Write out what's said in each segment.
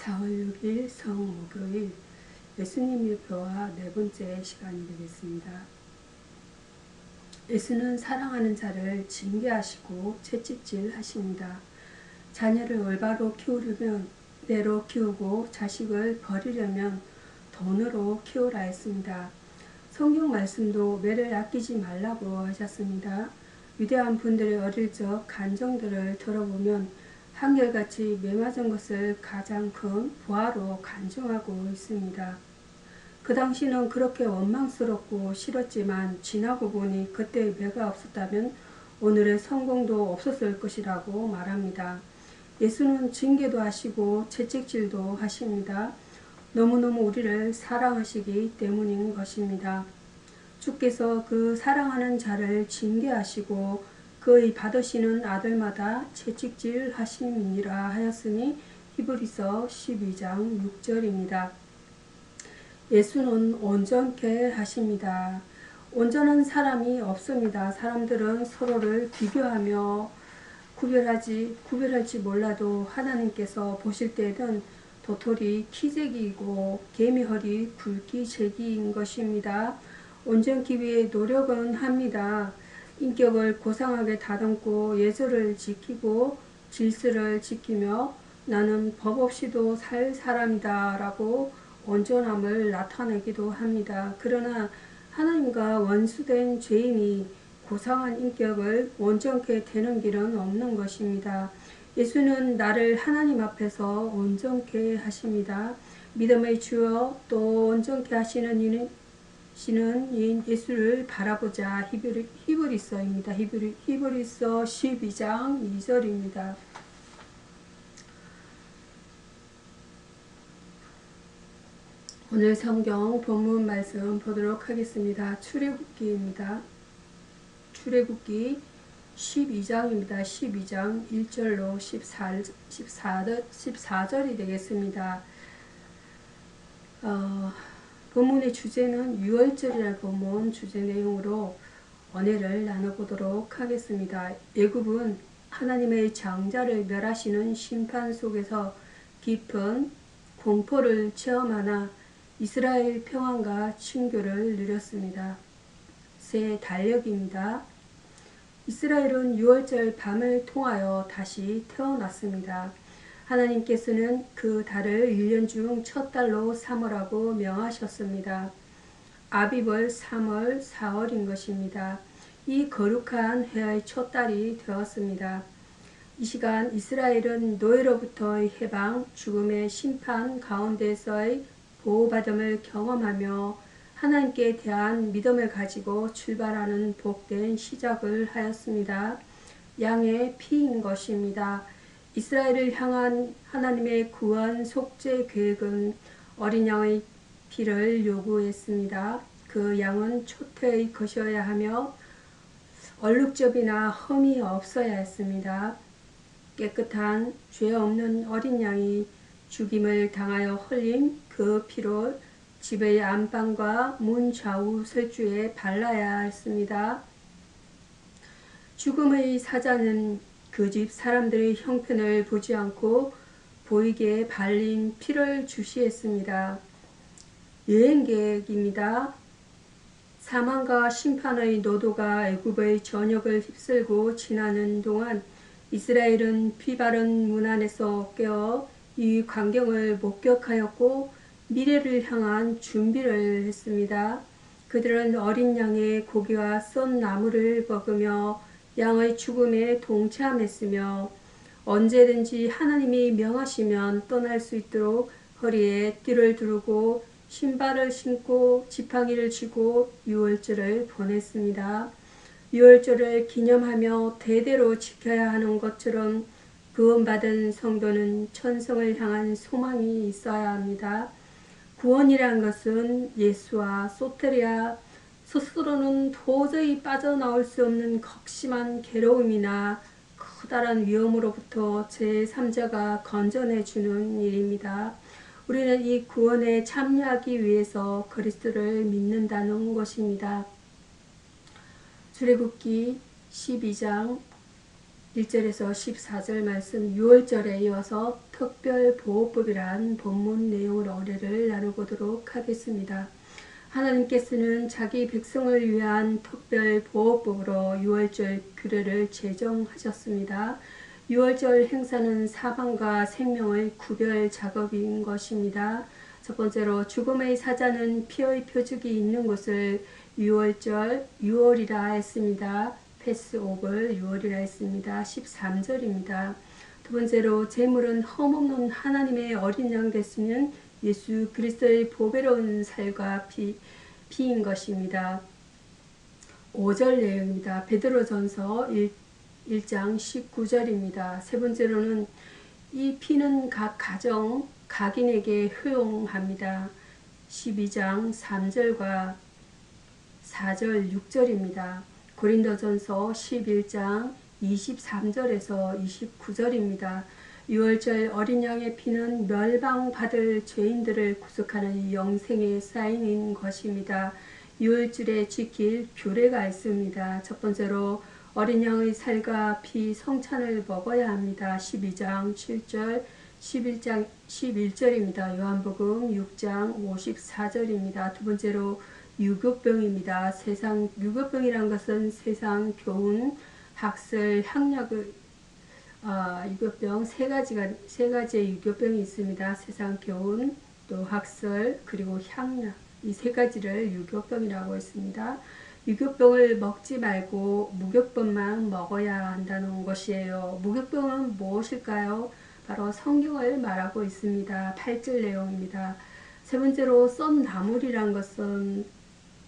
4월 6일 성목요일 예수님 일표와 네 번째 시간이 되겠습니다. 예수는 사랑하는 자를 징계하시고 채찍질 하십니다. 자녀를 올바로 키우려면 내로 키우고 자식을 버리려면 돈으로 키우라 했습니다. 성경 말씀도 매를 아끼지 말라고 하셨습니다. 위대한 분들의 어릴 적 간정들을 들어보면 한결같이 매맞은 것을 가장 큰 보화로 간증하고 있습니다. 그 당시는 그렇게 원망스럽고 싫었지만 지나고 보니 그때의 매가 없었다면 오늘의 성공도 없었을 것이라고 말합니다. 예수는 징계도 하시고 채찍질도 하십니다. 너무너무 우리를 사랑하시기 때문인 것입니다. 주께서 그 사랑하는 자를 징계하시고 그의 받으시는 아들마다 채찍질 하심이니라 하였으니 히브리서 12장 6절입니다. 예수는 온전케 하십니다. 온전한 사람이 없습니다. 사람들은 서로를 비교하며 구별할지 몰라도 하나님께서 보실 때에는 도토리 키재기이고 개미허리 굵기재기인 것입니다. 온전기 위해 노력은 합니다. 인격을 고상하게 다듬고 예절을 지키고 질서를 지키며 나는 법 없이도 살 사람이다 라고 온전함을 나타내기도 합니다. 그러나 하나님과 원수된 죄인이 고상한 인격을 온전케 되는 길은 없는 것입니다. 예수는 나를 하나님 앞에서 온전케 하십니다. 믿음의 주여 또 온전케 하시는 이는 예수를 바라보자. 히브리서입니다. 히브리서 12장 2절입니다. 오늘 성경 본문 말씀 보도록 하겠습니다. 출애굽기입니다. 출애굽기 12장입니다. 12장 1절로 14절이 되겠습니다. 본문의 주제는 유월절이라는 본문 주제 내용으로 언해를 나눠보도록 하겠습니다. 애굽은 하나님의 장자를 멸하시는 심판 속에서 깊은 공포를 체험하나 이스라엘 평안과 친교를 누렸습니다. 새 달력입니다. 이스라엘은 유월절 밤을 통하여 다시 태어났습니다. 하나님께서는 그 달을 1년 중 첫 달로 삼으라고 명하셨습니다. 아비벌 3월, 4월인 것입니다. 이 거룩한 해의 첫 달이 되었습니다. 이 시간 이스라엘은 노예로부터의 해방, 죽음의 심판 가운데서의 보호받음을 경험하며 하나님께 대한 믿음을 가지고 출발하는 복된 시작을 하였습니다. 양의 피인 것입니다. 이스라엘을 향한 하나님의 구원 속죄 계획은 어린 양의 피를 요구했습니다. 그 양은 초태의 것이어야 하며 얼룩접이나 흠이 없어야 했습니다. 깨끗한 죄 없는 어린 양이 죽임을 당하여 흘린 그 피로 집의 안방과 문 좌우 설주에 발라야 했습니다. 죽음의 사자는 그 집 사람들의 형편을 보지 않고 보이게 발린 피를 주시했습니다. 여행객입니다. 사망과 심판의 노도가 애굽의 전역을 휩쓸고 지나는 동안 이스라엘은 피 바른 문 안에서 깨어 이 광경을 목격하였고 미래를 향한 준비를 했습니다. 그들은 어린 양의 고기와 썬 나물을 먹으며 양의 죽음에 동참했으며 언제든지 하나님이 명하시면 떠날 수 있도록 허리에 띠를 두르고 신발을 신고 지팡이를 쥐고 유월절을 보냈습니다. 유월절을 기념하며 대대로 지켜야 하는 것처럼 구원받은 성도는 천성을 향한 소망이 있어야 합니다. 구원이란 것은 예수와 소테리아 스스로는 도저히 빠져나올 수 없는 극심한 괴로움이나 커다란 위험으로부터 제3자가 건져내주는 일입니다. 우리는 이 구원에 참여하기 위해서 그리스도를 믿는다는 것입니다. 출애굽기 12장 1절에서 14절 말씀 6월절에 이어서 특별보호법이란 본문 내용을 어뢰를 나눠보도록 하겠습니다. 하나님께서는 자기 백성을 위한 특별보호법으로 6월절 규례를 제정하셨습니다. 6월절 행사는 사망과 생명의 구별 작업인 것입니다. 첫 번째로 죽음의 사자는 피의 표적이 있는 곳을 6월이라 했습니다. 패스오블 6월이라 했습니다. 13절입니다. 두 번째로 제물은 흠없는 하나님의 어린 양 됐으면 예수 그리스도의 보배로운 살과 피인 것입니다. 5절 내용입니다. 베드로전서 1장 19절입니다. 세 번째로는 이 피는 각 가정 각인에게 효용합니다. 12장 3절과 4절 6절입니다. 고린도전서 11장 23절에서 29절입니다. 6월절 어린 양의 피는 멸방받을 죄인들을 구속하는 영생의 사인인 것입니다. 6월절에 지킬 규례가 있습니다. 첫 번째로 어린 양의 살과 피 성찬을 먹어야 합니다. 12장 7절 11장 11절입니다. 요한복음 6장 54절입니다. 두 번째로 유교병입니다. 유교병이란 것은 세상 교훈, 학설, 향락의 유교병 세 가지의 유교병이 있습니다. 세상 교훈, 또 학설, 그리고 향락 이 세 가지를 유교병이라고 했습니다. 유교병을 먹지 말고 무교병만 먹어야 한다는 것이에요. 무교병은 무엇일까요? 바로 성경을 말하고 있습니다. 8절 내용입니다. 세 번째로 썬 나물이란 것은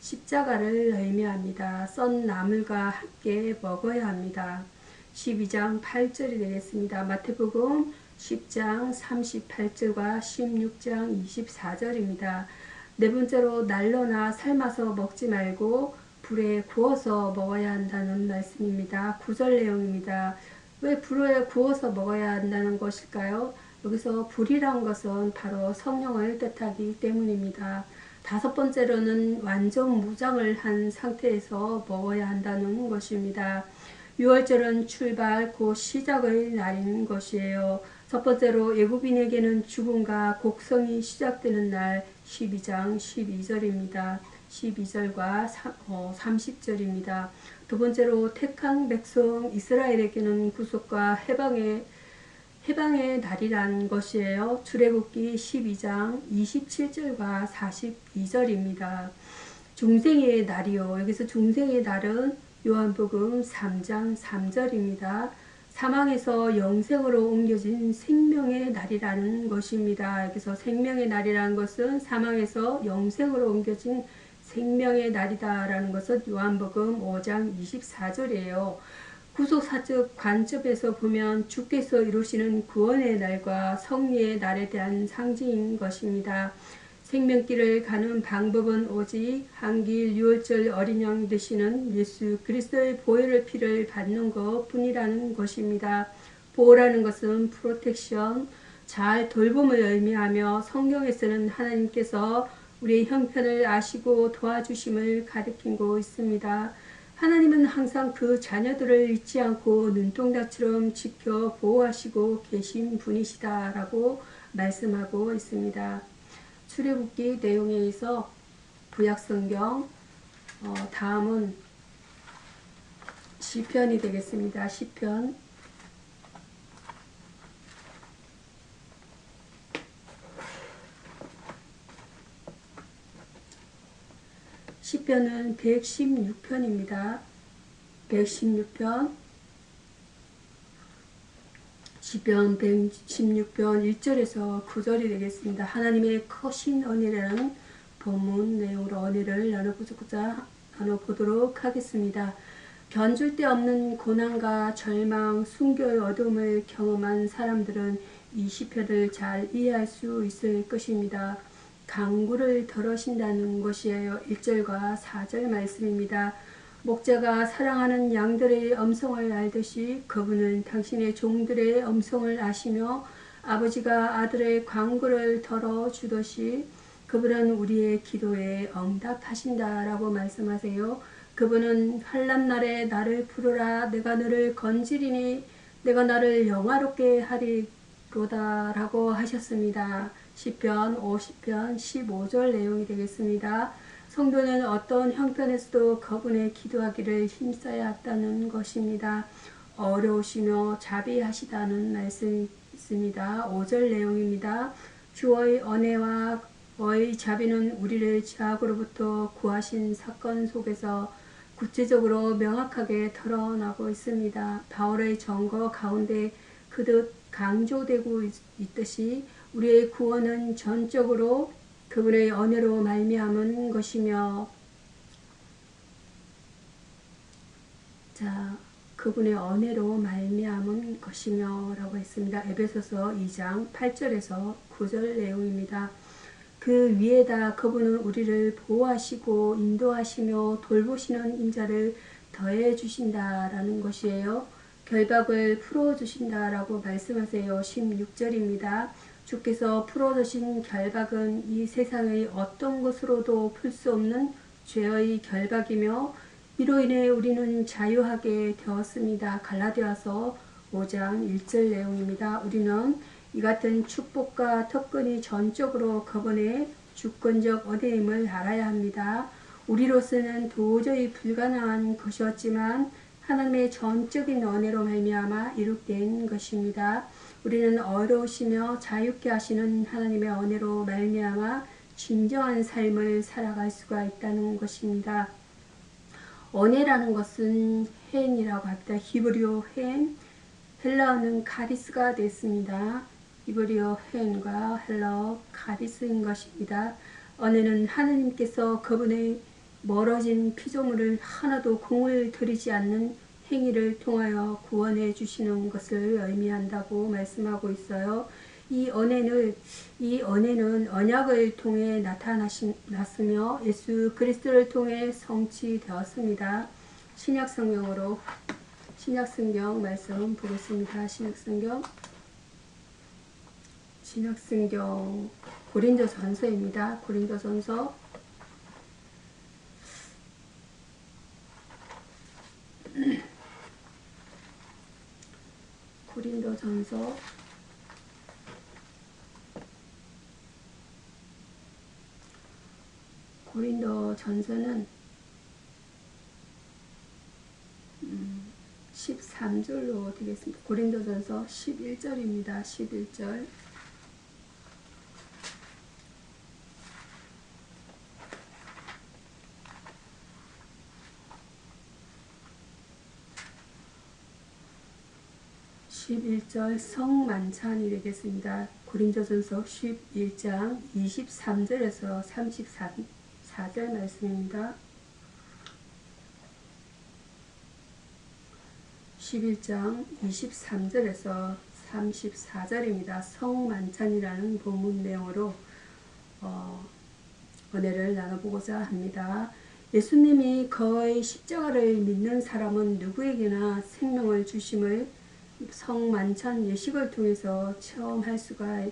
십자가를 의미합니다. 썬 나물과 함께 먹어야 합니다. 12장 8절이 되겠습니다. 마태복음 10장 38절과 16장 24절입니다. 네 번째로 날로나 삶아서 먹지 말고 불에 구워서 먹어야 한다는 말씀입니다. 9절 내용입니다. 왜 불에 구워서 먹어야 한다는 것일까요? 여기서 불이란 것은 바로 성령을 뜻하기 때문입니다. 다섯 번째로는 완전 무장을 한 상태에서 먹어야 한다는 것입니다. 6월절은 출발 곧 시작의 날인 것이에요. 첫 번째로 애굽인에게는 죽음과 곡성이 시작되는 날 12장 12절입니다. 12절과 30절입니다. 두 번째로 택한 백성 이스라엘에게는 구속과 해방의 날이란 것이에요. 출애굽기 12장 27절과 42절입니다. 중생의 날이요. 여기서 중생의 날은 요한복음 3장 3절입니다. 사망에서 영생으로 옮겨진 생명의 날이라는 것입니다. 여기서 생명의 날이라는 것은 사망에서 영생으로 옮겨진 생명의 날이다라는 것은 요한복음 5장 24절이에요. 구속사적 관점에서 보면 주께서 이루시는 구원의 날과 성리의 날에 대한 상징인 것입니다. 생명길을 가는 방법은 오직 한길 6월절 어린 양 되시는 예수 그리스도의 보혈의 피를 받는 것 뿐이라는 것입니다. 보호라는 것은 프로텍션, 잘 돌봄을 의미하며 성경에서는 하나님께서 우리의 형편을 아시고 도와주심을 가리키고 있습니다. 하나님은 항상 그 자녀들을 잊지 않고 눈동자처럼 지켜 보호하시고 계신 분이시다라고 말씀하고 있습니다. 출애굽기 내용에 의해서 구약성경 다음은 시편이 되겠습니다. 시편은 116편입니다. 116편 시편 116편 1절에서 9절이 되겠습니다. 하나님의 크신 은혜라는 본문 내용으로 은혜를 나눠보도록 하겠습니다. 견줄 데 없는 고난과 절망, 순교의 어둠을 경험한 사람들은 이 시편을 잘 이해할 수 있을 것입니다. 강구를 덜으신다는 것이에요. 1절과 4절 말씀입니다. 목자가 사랑하는 양들의 음성을 알듯이 그분은 당신의 종들의 음성을 아시며 아버지가 아들의 강구를 덜어주듯이 그분은 우리의 기도에 응답하신다라고 말씀하세요. 그분은 환난날에 나를 부르라 내가 너를 건지리니 내가 나를 영화롭게 하리로다 라고 하셨습니다. 시편 50편 15절 내용이 되겠습니다. 성도는 어떤 형편에서도 그분의 기도하기를 힘써야 한다는 것입니다. 어려우시며 자비하시다는 말씀이 있습니다. 5절 내용입니다. 주의 은혜와 의 자비는 우리를 죄악으로부터 구하신 사건 속에서 구체적으로 명확하게 드러나고 있습니다. 바울의 전거 가운데 그듯 강조되고 있듯이 우리의 구원은 전적으로 그분의 은혜로 말미암은 것이며, 자, 그분의 은혜로 말미암은 것이며 라고 했습니다. 에베소서 2장 8절에서 9절 내용입니다. 그 위에다 그분은 우리를 보호하시고 인도하시며 돌보시는 인자를 더해 주신다라는 것이에요. 결박을 풀어주신다라고 말씀하세요. 16절입니다. 주께서 풀어주신 결박은 이 세상의 어떤 것으로도 풀 수 없는 죄의 결박이며 이로 인해 우리는 자유하게 되었습니다. 갈라디아서 5장 1절 내용입니다. 우리는 이 같은 축복과 특권이 전적으로 그분의 주권적 은혜임을 알아야 합니다. 우리로서는 도저히 불가능한 것이었지만 하나님의 전적인 은혜로 말미암아 이룩된 것입니다. 우리는 어려우시며 자유케 하시는 하나님의 은혜로 말미암아 진정한 삶을 살아갈 수가 있다는 것입니다. 은혜라는 것은 헨이라고 합니다. 히브리어 헨, 헬라어는 카리스가 됐습니다. 히브리어 헨과 헬라어 카리스인 것입니다. 은혜는 하느님께서 그분의 멀어진 피조물을 하나도 공을 들이지 않는 행위를 통하여 구원해 주시는 것을 의미한다고 말씀하고 있어요. 이 은혜는 언약을 통해 나타났으며 예수 그리스도를 통해 성취되었습니다. 신약성경 말씀 보겠습니다. 신약성경 고린도전서입니다. 고린도전서 13절로 되겠습니다. 고린도전서 11절입니다. 11절. 성만찬이 되겠습니다. 고린도전서 11장 23절에서 34절 말씀입니다. 11장 23절에서 34절입니다. 성만찬이라는 본문 내용으로 은혜를 나눠보고자 합니다. 예수님이 그의 십자가를 믿는 사람은 누구에게나 생명을 주심을 성만찬 예식을 통해서 체험할 수가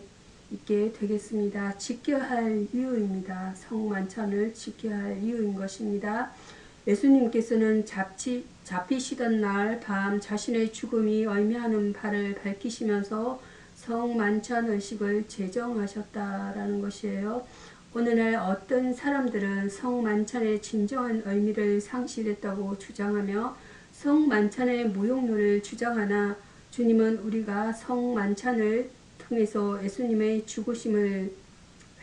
있게 되겠습니다. 지켜야 할 이유입니다. 성만찬을 지켜야 할 이유인 것입니다. 예수님께서는 잡히시던 날 밤 자신의 죽음이 의미하는 바를 밝히시면서 성만찬 의식을 제정하셨다라는 것이에요. 오늘날 어떤 사람들은 성만찬의 진정한 의미를 상실했다고 주장하며 성만찬의 무용론을 주장하나 주님은 우리가 성만찬을 통해서 예수님의 죽으심을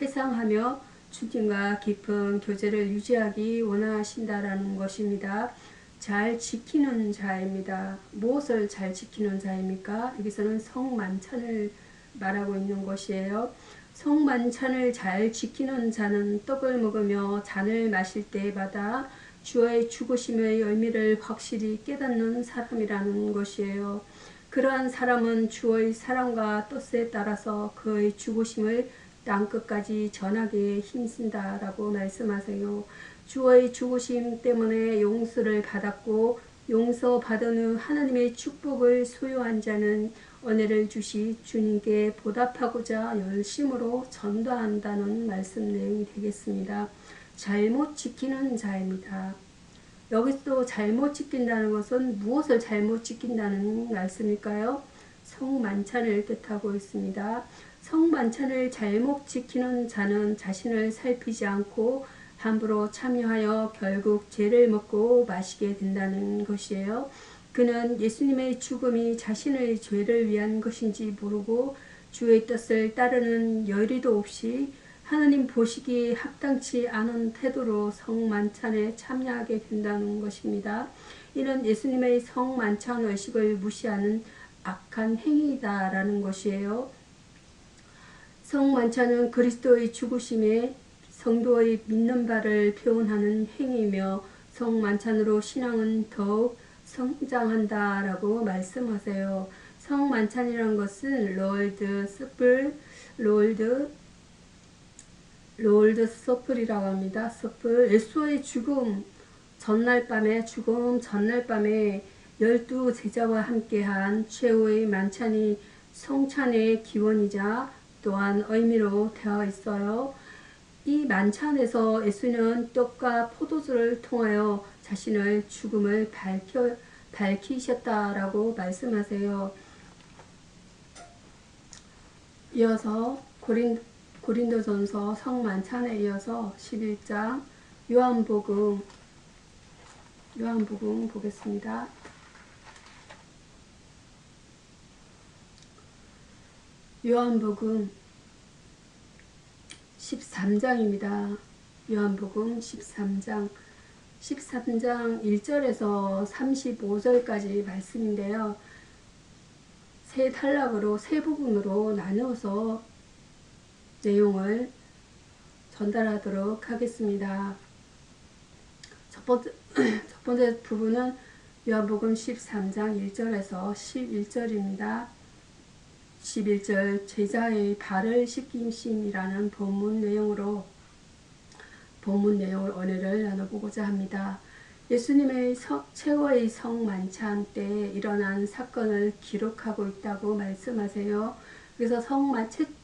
회상하며 주님과 깊은 교제를 유지하기 원하신다라는 것입니다. 잘 지키는 자입니다. 무엇을 잘 지키는 자입니까? 여기서는 성만찬을 말하고 있는 것이에요. 성만찬을 잘 지키는 자는 떡을 먹으며 잔을 마실 때마다 주의 죽으심의 의미를 확실히 깨닫는 사람이라는 것이에요. 그러한 사람은 주의 사랑과 뜻에 따라서 그의 죽으심을 땅끝까지 전하기에 힘쓴다라고 말씀하세요. 주의 죽으심 때문에 용서를 받았고 용서받은 후 하나님의 축복을 소유한 자는 은혜를 주시 주님께 보답하고자 열심으로 전도한다는 말씀 내용이 되겠습니다. 잘못 지키는 자입니다. 여기서 잘못 지킨다는 것은 무엇을 잘못 지킨다는 말씀일까요? 성만찬을 뜻하고 있습니다. 성만찬을 잘못 지키는 자는 자신을 살피지 않고 함부로 참여하여 결국 죄를 먹고 마시게 된다는 것이에요. 그는 예수님의 죽음이 자신의 죄를 위한 것인지 모르고 주의 뜻을 따르는 열의도 없이 하나님 보시기에 합당치 않은 태도로 성만찬에 참여하게 된다는 것입니다. 이는 예수님의 성만찬 의식을 무시하는 악한 행위다라는 것이에요. 성만찬은 그리스도의 죽으심에 성도의 믿는 바를 표현하는 행위며 성만찬으로 신앙은 더욱 성장한다라고 말씀하세요. 성만찬이라는 것은 롤드 서플이라고 합니다. 서플, 예수의 죽음 전날 밤에 12 제자와 함께한 최후의 만찬이 성찬의 기원이자 또한 의미로 되어 있어요. 이 만찬에서 예수는 떡과 포도주를 통하여 자신의 죽음을 밝히셨다라고 말씀하세요. 이어서 고린도전서 성만찬에 이어서 11장 요한복음 보겠습니다. 요한복음 13장입니다. 요한복음 13장 1절에서 35절까지 말씀인데요. 세 단락으로 세 부분으로 나누어서 내용을 전달하도록 하겠습니다. 첫 번째 부분은 요한복음 13장 1절에서 11절입니다. 11절 제자의 발을 씻기심이라는 본문 내용을 오늘을 나눠보고자 합니다. 예수님의 최후의 성만찬 때 일어난 사건을 기록하고 있다고 말씀하세요. 그래서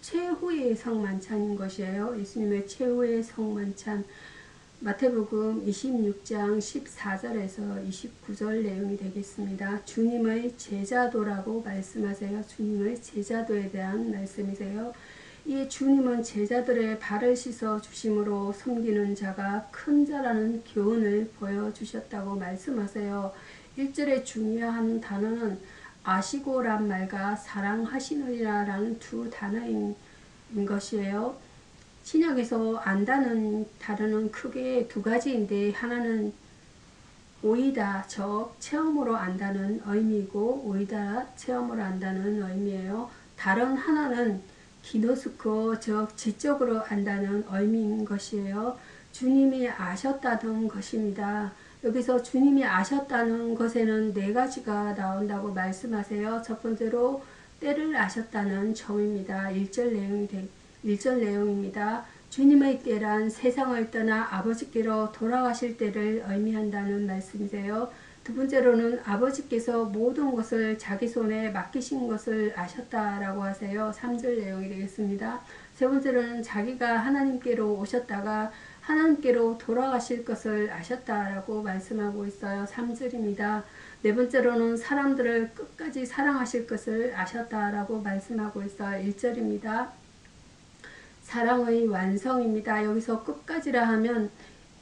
최후의 성만찬인 것이에요. 예수님의 최후의 성만찬. 마태복음 26장 14절에서 29절 내용이 되겠습니다. 주님의 제자도라고 말씀하세요. 주님의 제자도에 대한 말씀이세요. 이 주님은 제자들의 발을 씻어 주심으로 섬기는 자가 큰 자라는 교훈을 보여주셨다고 말씀하세요. 1절의 중요한 단어는 아시고란 말과 사랑하시느니라라는 두 단어인 것이에요. 신약에서 안다는 단어는 크게 두 가지인데 하나는 오이다, 즉 체험으로 안다는 의미이고 오이다, 체험으로 안다는 의미예요. 다른 하나는 기노스코, 즉 지적으로 안다는 의미인 것이에요. 주님이 아셨다는 것입니다. 여기서 주님이 아셨다는 것에는 네 가지가 나온다고 말씀하세요. 첫 번째로 때를 아셨다는 점입니다. 1절 내용입니다. 주님의 때란 세상을 떠나 아버지께로 돌아가실 때를 의미한다는 말씀이세요. 두 번째로는 아버지께서 모든 것을 자기 손에 맡기신 것을 아셨다라고 하세요. 3절 내용이 되겠습니다. 세 번째로는 자기가 하나님께로 오셨다가 하나님께로 돌아가실 것을 아셨다라고 말씀하고 있어요. 3절입니다. 네 번째로는 사람들을 끝까지 사랑하실 것을 아셨다라고 말씀하고 있어요. 1절입니다. 사랑의 완성입니다. 여기서 끝까지라 하면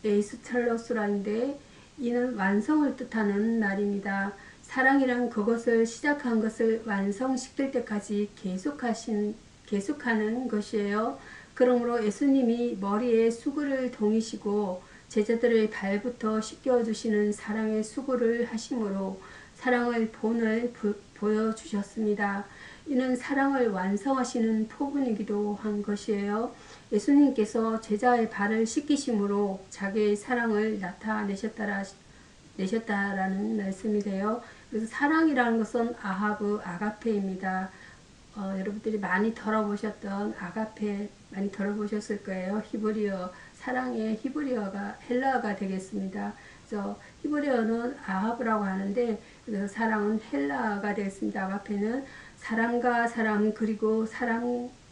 에이스텔로스라인데 이는 완성을 뜻하는 말입니다. 사랑이란 그것을 시작한 것을 완성시킬 때까지 계속하는 것이에요. 그러므로 예수님이 머리에 수고를 동이시고 제자들의 발부터 씻겨주시는 사랑의 수고를 하심으로 사랑의 본을 보여주셨습니다. 이는 사랑을 완성하시는 포근이기도 한 것이에요. 예수님께서 제자의 발을 씻기심으로 자기의 사랑을 나타내셨다라는 말씀이세요. 그래서 사랑이라는 것은 아가페입니다. 여러분들이 많이 들어보셨던 아가페 많이 들어보셨을 거예요. 히브리어, 사랑의 히브리어가 헬라어가 되겠습니다. 그래서 히브리어는 아하브라고 하는데 그래서 사랑은 헬라어가 되겠습니다. 아가페는 사람과 사람 그리고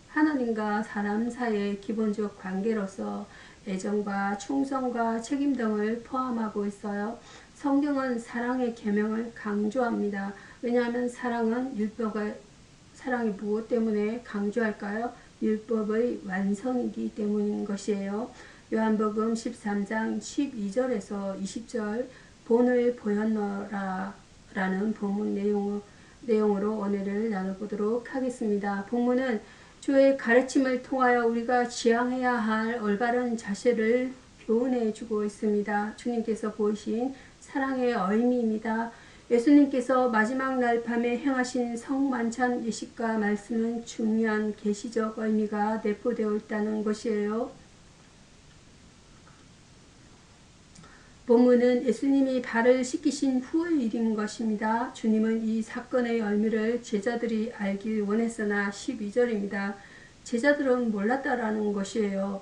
하나님과 사람 사이의 기본적 관계로서 애정과 충성과 책임 등을 포함하고 있어요. 성경은 사랑의 계명을 강조합니다. 왜냐하면 사랑이 무엇 때문에 강조할까요? 율법의 완성이기 때문인 것이에요. 요한복음 13장 12절에서 20절 본을 보였노라 라는 본문 내용으로 오늘을 나눠보도록 하겠습니다. 본문은 주의 가르침을 통하여 우리가 지향해야 할 올바른 자세를 교훈해 주고 있습니다. 주님께서 보이신 사랑의 의미입니다. 예수님께서 마지막 날 밤에 행하신 성만찬 예식과 말씀은 중요한 계시적 의미가 내포되어 있다는 것이에요. 본문은 예수님이 발을 씻기신 후의 일인 것입니다. 주님은 이 사건의 의미를 제자들이 알길 원했으나 12절입니다. 제자들은 몰랐다라는 것이에요.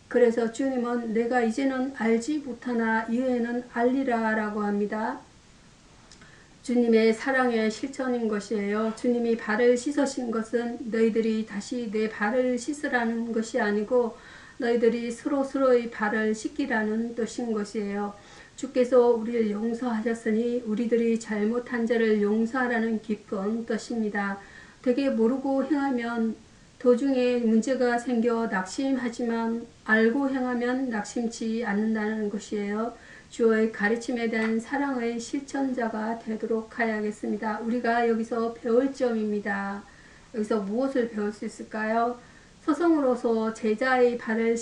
그래서 주님은 내가 이제는 알지 못하나 이후에는 알리라 라고 합니다. 주님의 사랑의 실천인 것이에요. 주님이 발을 씻으신 것은 너희들이 다시 내 발을 씻으라는 것이 아니고 너희들이 서로서로의 발을 씻기라는 뜻인 것이에요. 주께서 우리를 용서하셨으니 우리들이 잘못한 자를 용서하라는 깊은 뜻입니다. 되게 모르고 행하면 도중에 문제가 생겨 낙심하지만 알고 행하면 낙심치 않는다는 것이에요. 주의 가르침에 대한 사랑의 실천자가 되도록 하야겠습니다. 우리가 여기서 배울 점입니다. 여기서 무엇을 배울 수 있을까요? 서성으로서 제자의 발을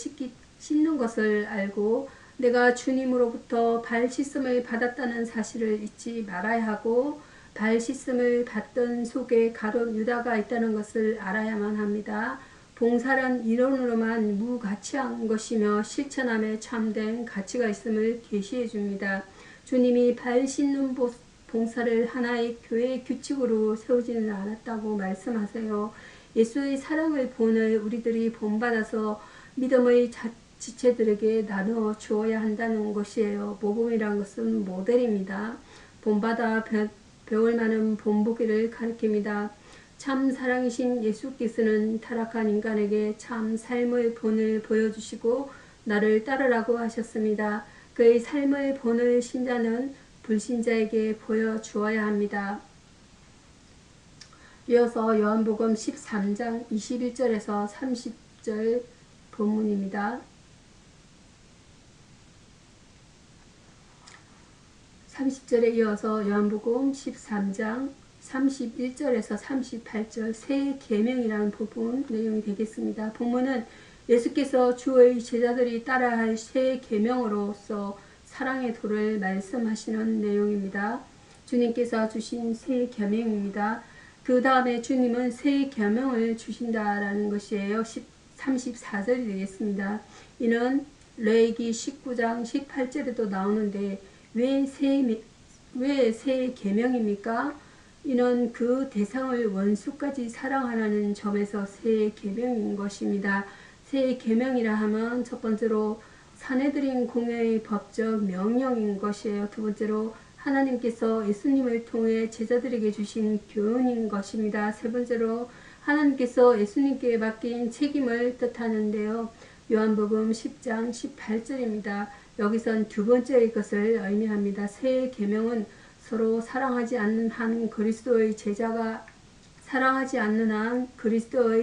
씻는 것을 알고 내가 주님으로부터 발 씻음을 받았다는 사실을 잊지 말아야 하고 발 씻음을 받던 속에 가룟 유다가 있다는 것을 알아야만 합니다. 봉사란 이론으로만 무가치한 것이며 실천함에 참된 가치가 있음을 계시해 줍니다. 주님이 발 씻는 봉사를 하나의 교회의 규칙으로 세우지는 않았다고 말씀하세요. 예수의 사랑의 본을 우리들이 본받아서 믿음의 지체들에게 나누어 주어야 한다는 것이에요. 모범이란 것은 모델입니다. 본받아 배울 만한 본보기를 가리킵니다. 참 사랑이신 예수께서는 타락한 인간에게 참 삶의 본을 보여주시고 나를 따르라고 하셨습니다. 그의 삶의 본을 신자는 불신자에게 보여주어야 합니다. 이어서 요한복음 13장 21절에서 30절 본문입니다. 30절에 이어서 요한복음 13장 31절에서 38절 새 계명이라는 부분 내용이 되겠습니다. 본문은 예수께서 주의 제자들이 따라할 새 계명으로서 사랑의 도를 말씀하시는 내용입니다. 주님께서 주신 새 계명입니다. 그 다음에 주님은 새 계명을 주신다라는 것이에요. 34절이 되겠습니다. 이는 레위기 19장 18절에도 나오는데 왜 새 계명입니까? 이는 그 대상을 원수까지 사랑하라는 점에서 새 계명인 것입니다. 새 계명이라 하면 첫 번째로 사내들인 공회의 법적 명령인 것이에요. 두 번째로 하나님께서 예수님을 통해 제자들에게 주신 교훈인 것입니다. 세 번째로 하나님께서 예수님께 맡긴 책임을 뜻하는데요. 요한복음 10장 18절입니다. 여기선 두 번째의 것을 의미합니다. 새 계명은 서로 사랑하지 않는 한 그리스도의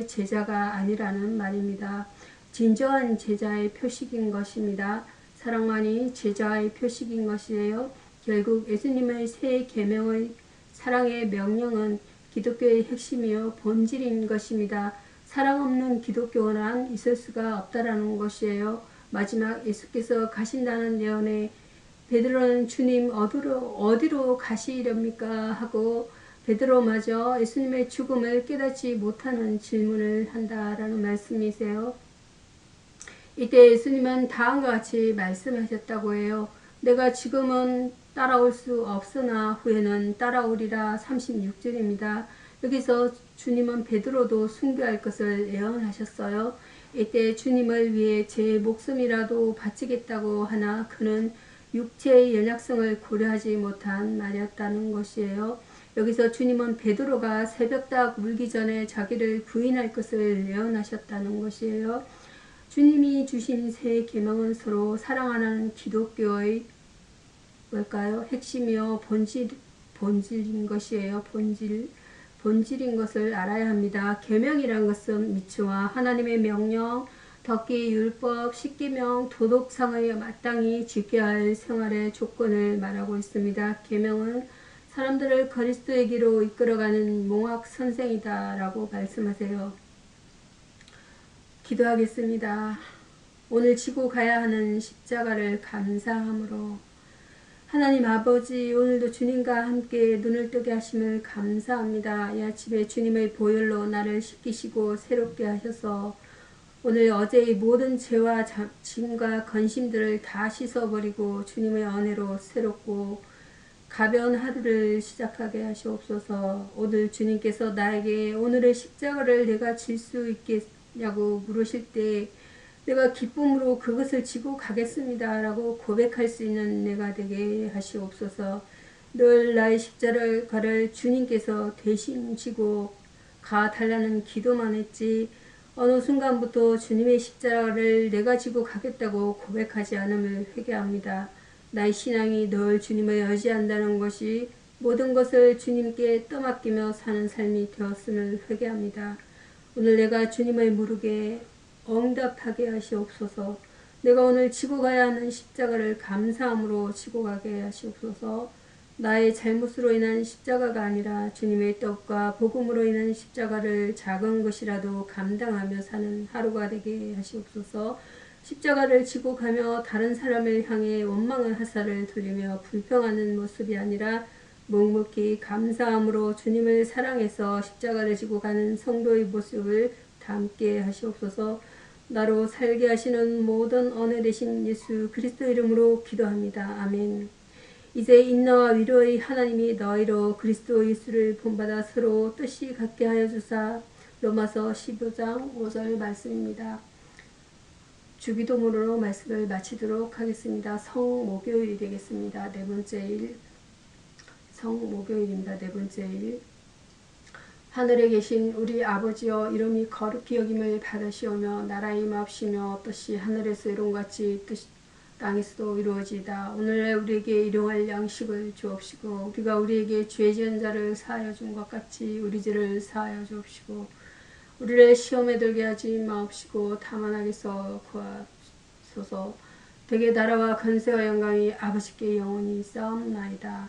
제자가 아니라는 말입니다. 진정한 제자의 표식인 것입니다. 사랑만이 제자의 표식인 것이에요. 결국 예수님의 새 계명의 사랑의 명령은 기독교의 핵심이요 본질인 것입니다. 사랑 없는 기독교란 있을 수가 없다라는 것이에요. 마지막 예수께서 가신다는 예언에 베드로는 주님 어디로 가시렵니까 하고 베드로마저 예수님의 죽음을 깨닫지 못하는 질문을 한다라는 말씀이세요. 이때 예수님은 다음과 같이 말씀하셨다고 해요. 내가 지금은 따라올 수 없으나 후에는 따라오리라. 36절입니다. 여기서 주님은 베드로도 순교할 것을 예언하셨어요. 이때 주님을 위해 제 목숨이라도 바치겠다고 하나 그는 육체의 연약성을 고려하지 못한 말이었다는 것이에요. 여기서 주님은 베드로가 새벽닭 물기 전에 자기를 부인할 것을 예언하셨다는 것이에요. 주님이 주신 새 계명은 서로 사랑하는 기독교의 뭘까요? 핵심이요. 본질인 것이에요. 본질인 것을 알아야 합니다. 계명이란 것은 미츠와 하나님의 명령, 덕기, 율법, 십계명, 도덕상의 마땅히 지켜야 할 생활의 조건을 말하고 있습니다. 계명은 사람들을 그리스도에게로 이끌어가는 몽학 선생이다 라고 말씀하세요. 기도하겠습니다. 오늘 지고 가야 하는 십자가를 감사함으로 하나님 아버지, 오늘도 주님과 함께 눈을 뜨게 하심을 감사합니다. 이 아침에 주님의 보혈로 나를 씻기시고 새롭게 하셔서 오늘 어제의 모든 죄와 짐과 건심들을 다 씻어버리고 주님의 은혜로 새롭고 가벼운 하루를 시작하게 하시옵소서. 오늘 주님께서 나에게 오늘의 십자가를 내가 질 수 있겠냐고 물으실 때 내가 기쁨으로 그것을 지고 가겠습니다 라고 고백할 수 있는 내가 되게 하시옵소서. 늘 나의 십자가를 주님께서 대신 지고 가달라는 기도만 했지 어느 순간부터 주님의 십자가를 내가 지고 가겠다고 고백하지 않음을 회개합니다. 나의 신앙이 늘 주님을 의지한다는 것이 모든 것을 주님께 떠맡기며 사는 삶이 되었음을 회개합니다. 오늘 내가 주님의 무릎에 응답하게 하시옵소서. 내가 오늘 지고 가야 하는 십자가를 감사함으로 지고 가게 하시옵소서. 나의 잘못으로 인한 십자가가 아니라 주님의 떡과 복음으로 인한 십자가를 작은 것이라도 감당하며 사는 하루가 되게 하시옵소서. 십자가를 지고 가며 다른 사람을 향해 원망의 화살을 돌리며 불평하는 모습이 아니라 묵묵히 감사함으로 주님을 사랑해서 십자가를 지고 가는 성도의 모습을 담게 하시옵소서. 나로 살게 하시는 모든 은혜 되신 예수 그리스도 이름으로 기도합니다. 아멘. 이제 인내와 위로의 하나님이 너희로 그리스도 예수를 본받아 서로 뜻이 같게 하여 주사. 로마서 15장 5절 말씀입니다. 주기도문으로 말씀을 마치도록 하겠습니다. 성목요일이 되겠습니다. 네 번째 일. 성목요일입니다. 네 번째 일. 하늘에 계신 우리 아버지여, 이름이 거룩히 여김을 받으시오며 나라의 임하옵시며 뜻이 하늘에서 이룬같이 땅에서도 이루어지이다. 오늘 우리에게 일용할 양식을 주옵시고 우리가 우리에게 죄 지은 자를 사하여 준 것 같이 우리 죄를 사하여 주옵시고 우리를 시험에 들게 하지 마옵시고 다만 악에서 구하소서. 대개 나라와 권세와 영광이 아버지께 영원히 싸움나이다.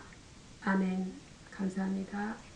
아멘. 감사합니다.